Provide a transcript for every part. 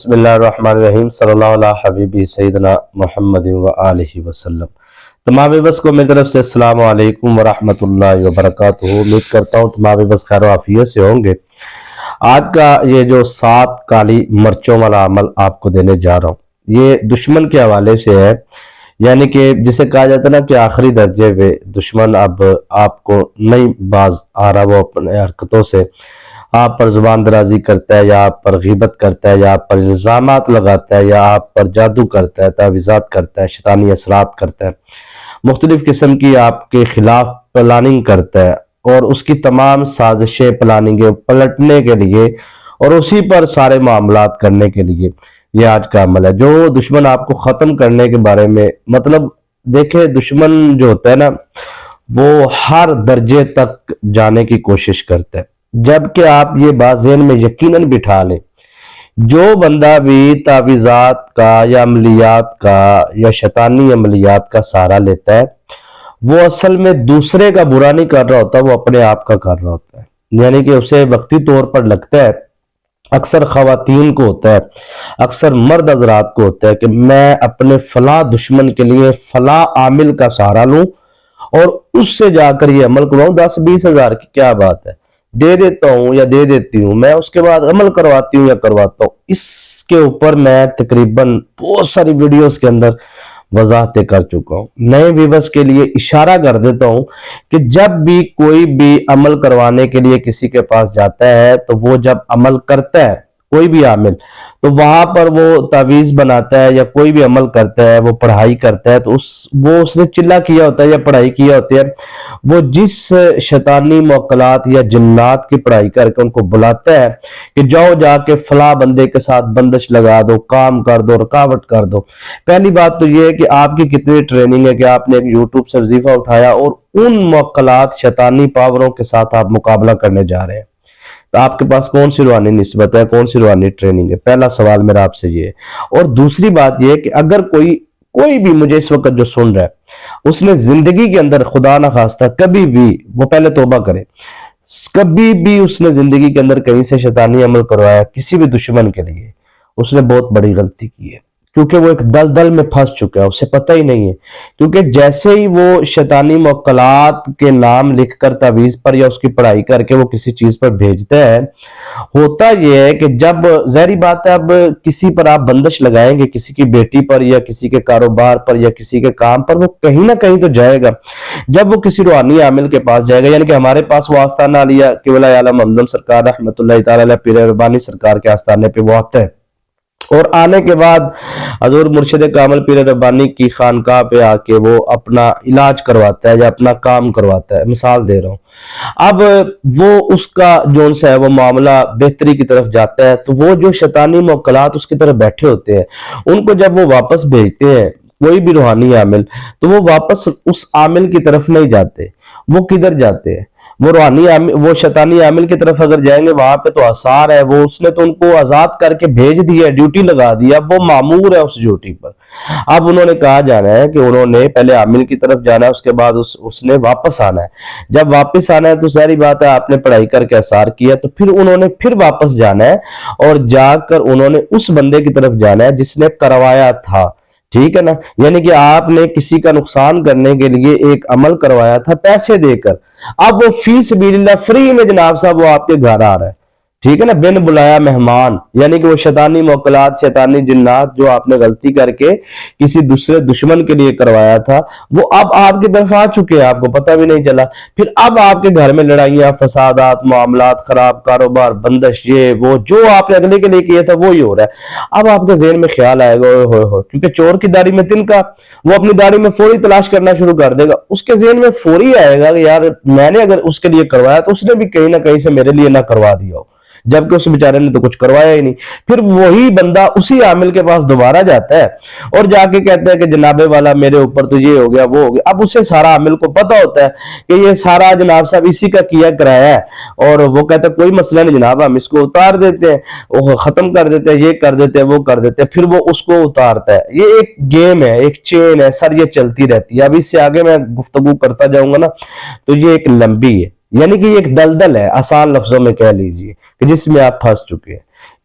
بسم اللہ الرحمن الرحیم صلی اللہ علیہ حبیبی سیدنا محمد و آلہ وسلم۔ تمام بس کو میری طرف سے السلام علیکم ورحمۃ اللہ وبرکاتہ۔ امید کرتا ہوں تمام بس خیر و عافیت سے ہوں گے۔ آج کا یہ جو 7 کالی مرچوں والا عمل آپ کو دینے جا رہا ہوں، یہ دشمن کے حوالے سے ہے، یعنی کہ جسے کہا جاتا ہے نا کہ آخری درجے پہ دشمن اب آپ کو نہیں باز آ رہا، وہ اپنے حرکتوں سے آپ پر زبان درازی کرتا ہے، یا آپ پر غیبت کرتا ہے، یا آپ پر الزامات لگاتا ہے، یا آپ پر جادو کرتا ہے، تعویذات کرتا ہے، شیطانی اثرات کرتا ہے، مختلف قسم کی آپ کے خلاف پلاننگ کرتا ہے، اور اس کی تمام سازشیں پلاننگیں پلٹنے کے لیے اور اسی پر سارے معاملات کرنے کے لیے یہ آج کا عمل ہے جو دشمن آپ کو ختم کرنے کے بارے میں، مطلب دیکھیں دشمن جو ہوتا ہے نا وہ ہر درجے تک جانے کی کوشش کرتا ہے، جبکہ آپ یہ بات ذہن میں یقیناً بٹھا لیں، جو بندہ بھی تعویذات کا یا عملیات کا یا شیطانی عملیات کا سہارا لیتا ہے وہ اصل میں دوسرے کا برا نہیں کر رہا ہوتا، وہ اپنے آپ کا کر رہا ہوتا ہے، یعنی کہ اسے وقتی طور پر لگتا ہے، اکثر خواتین کو ہوتا ہے، اکثر مرد حضرات کو ہوتا ہے کہ میں اپنے فلاں دشمن کے لیے فلاں عامل کا سہارا لوں اور اس سے جا کر یہ عمل کرواؤں، 10-20 ہزار کی کیا بات ہے، دے دیتا ہوں یا دے دیتی ہوں میں، اس کے بعد عمل کرواتی ہوں یا کرواتا ہوں۔ اس کے اوپر میں تقریباً بہت ساری ویڈیوز کے اندر وضاحتیں کر چکا ہوں۔ نئے ویورز کے لیے اشارہ کر دیتا ہوں کہ جب بھی کوئی بھی عمل کروانے کے لیے کسی کے پاس جاتا ہے تو وہ جب عمل کرتا ہے کوئی بھی عامل، تو وہاں پر وہ تعویذ بناتا ہے یا کوئی بھی عمل کرتا ہے، وہ پڑھائی کرتا ہے، تو اس نے چلا کیا ہوتا ہے یا پڑھائی کیا ہوتی ہے، وہ جس شیطانی موکلات یا جنات کی پڑھائی کر کے ان کو بلاتا ہے کہ جاؤ جا کے فلاں بندے کے ساتھ بندش لگا دو، کام کر دو، رکاوٹ کر دو۔ پہلی بات تو یہ ہے کہ آپ کی کتنی ٹریننگ ہے کہ آپ نے ایک یوٹیوب سے وظیفہ اٹھایا اور ان موکلات شیطانی پاوروں کے ساتھ آپ مقابلہ کرنے جا رہے ہیں، تو آپ کے پاس کون سی روحانی نسبت ہے، کون سی روحانی ٹریننگ ہے؟ پہلا سوال میرا آپ سے یہ ہے۔ اور دوسری بات یہ ہے کہ اگر کوئی بھی مجھے اس وقت جو سن رہا ہے اس نے زندگی کے اندر خدا نہ خواستہ کبھی بھی، وہ پہلے توبہ کرے، کبھی بھی اس نے زندگی کے اندر کہیں سے شیطانی عمل کروایا کسی بھی دشمن کے لیے، اس نے بہت بڑی غلطی کی ہے، کیونکہ وہ ایک دلدل میں پھنس چکا ہے، اسے پتہ ہی نہیں ہے۔ کیونکہ جیسے ہی وہ شیطانی موکلات کے نام لکھ کر تعویذ پر یا اس کی پڑھائی کر کے وہ کسی چیز پر بھیجتا ہے، ہوتا یہ ہے کہ جب ظاہری بات ہے اب کسی پر آپ بندش لگائیں گے، کسی کی بیٹی پر یا کسی کے کاروبار پر یا کسی کے کام پر، وہ کہیں نہ کہیں تو جائے گا۔ جب وہ کسی روحانی عامل کے پاس جائے گا، یعنی کہ ہمارے پاس وہ آستانہ علیہ قبلہ عالم حمدن سرکار رحمۃ اللہ تعالی علیہ پیر ربانی سرکار کے آستانے پہ وہ آتا ہے، اور آنے کے بعد حضور مرشد کامل پیر ربانی کی خانقاہ پہ آ کے وہ اپنا علاج کرواتا ہے یا اپنا کام کرواتا ہے، مثال دے رہا ہوں۔ اب وہ اس کا جون سا ہے وہ معاملہ بہتری کی طرف جاتا ہے، تو وہ جو شیطانی موکلات اس کی طرف بیٹھے ہوتے ہیں ان کو جب وہ واپس بھیجتے ہیں کوئی بھی روحانی عامل، تو وہ واپس اس عامل کی طرف نہیں جاتے، وہ کدھر جاتے ہیں؟ وہ روحانی عامل، وہ شیطانی عامل کی طرف اگر جائیں گے وہاں پہ تو آثار ہے، وہ اس نے تو ان کو آزاد کر کے بھیج دیا، ڈیوٹی لگا دیا، وہ مامور ہے اس ڈیوٹی پر۔ اب انہوں نے کہا جانا ہے کہ انہوں نے پہلے عامل کی طرف جانا ہے، اس کے بعد اس نے واپس آنا ہے۔ جب واپس آنا ہے تو ظاہری بات ہے آپ نے پڑھائی کر کے اثار کیا، تو پھر انہوں نے پھر واپس جانا ہے اور جا کر انہوں نے اس بندے کی طرف جانا ہے جس نے کروایا تھا، ٹھیک ہے نا؟ یعنی کہ آپ نے کسی کا نقصان کرنے کے لیے ایک عمل کروایا تھا پیسے دے کر، اب وہ فی سبیل اللہ فری میں جناب صاحب وہ آپ کے گھر آ رہا ہے، ٹھیک ہے نا، بن بلایا مہمان، یعنی کہ وہ شیطانی موکلات، شیطانی جنات جو آپ نے غلطی کر کے کسی دوسرے دشمن کے لیے کروایا تھا وہ اب آپ کی طرف آ چکے ہیں، آپ کو پتہ بھی نہیں چلا، پھر اب آپ کے گھر میں لڑائیاں، فسادات، معاملات خراب، کاروبار بندش، یہ وہ جو آپ نے اگلے کے لیے کیا تھا وہی ہو رہا ہے۔ اب آپ کے ذہن میں خیال آئے گا ہوئے کیونکہ چور کی داڑھی میں تنکا، وہ اپنی داڑھی میں فوری تلاش کرنا شروع کر دے گا، اس کے ذہن میں فوری آئے گا کہ یار میں نے اگر اس کے لیے کروایا تو اس نے بھی کہیں نہ کہیں سے میرے لیے نہ کروا دیا ہو، جبکہ اس بیچارے نے تو کچھ کروایا ہی نہیں۔ پھر وہی بندہ اسی عامل کے پاس دوبارہ جاتا ہے اور جا کے کہتا ہے کہ جناب والا میرے اوپر تو یہ ہو گیا وہ ہو گیا۔ اب اسے سارا عامل کو پتا ہوتا ہے کہ یہ سارا جناب صاحب اسی کا کیا کرایا ہے، اور وہ کہتا ہے کوئی مسئلہ نہیں جناب، ہم اس کو اتار دیتے ہیں، وہ ختم کر دیتے ہیں، یہ کر دیتے ہیں، وہ کر دیتے ہیں، پھر وہ اس کو اتارتا ہے۔ یہ ایک گیم ہے، ایک چین ہے سر، یہ چلتی رہتی ہے۔ اب اس سے آگے میں گفتگو کرتا جاؤں گا نا تو یہ ایک لمبی ہے، یعنی کہ یہ ایک دلدل ہے، آسان لفظوں میں کہہ لیجئے کہ جس میں آپ پھنس چکے ہیں۔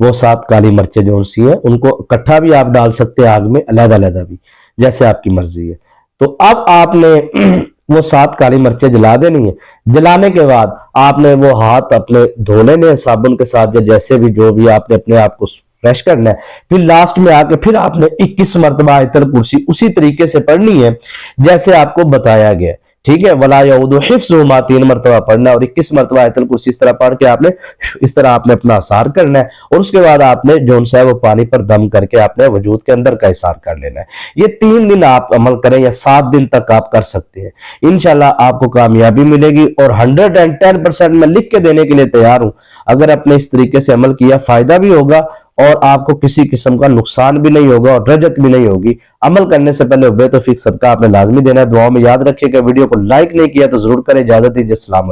وہ 7 کالی مرچیں جو سی ہیں ان کو اکٹھا بھی آپ ڈال سکتے ہیں آگ میں، علیحدہ علیحدہ بھی، جیسے آپ کی مرضی ہے۔ تو اب آپ نے وہ 7 کالی مرچیں جلا دینی ہیں۔ جلانے کے بعد آپ نے وہ ہاتھ اپنے دھو لینے صابن کے ساتھ، یا جیسے بھی جو بھی آپ نے اپنے آپ کو فریش کرنا ہے۔ پھر لاسٹ میں آ کے پھر آپ نے 21 مرتبہ آیت الکرسی اسی طریقے سے پڑھنی ہے جیسے آپ کو بتایا گیا، ٹھیک ہے؟ وَلَا يَعُودُ حِفْظُهُمَا 3 مرتبہ پڑھنا، اور 21 مرتبہ آیت الکرسی اس طرح پڑھ کے آپ نے اس طرح آپ نے اپنا اثار کرنا ہے، اور اس کے بعد آپ نے جو ہے وہ پانی پر دم کر کے آپ نے وجود کے اندر کا اثار کر لینا ہے۔ یہ 3 دن آپ عمل کریں یا 7 دن تک آپ کر سکتے ہیں، انشاءاللہ آپ کو کامیابی ملے گی، اور 110% میں لکھ کے دینے کے لیے تیار ہوں۔ اگر آپ نے اس طریقے سے عمل کیا، فائدہ بھی ہوگا اور آپ کو کسی قسم کا نقصان بھی نہیں ہوگا اور رجت بھی نہیں ہوگی۔ عمل کرنے سے پہلے بے توفیق صدقہ آپ نے لازمی دینا ہے۔ دعاؤں میں یاد رکھیے کہ ویڈیو کو لائک نہیں کیا تو ضرور کریں۔ اجازت دیجیے، السلام علیکم۔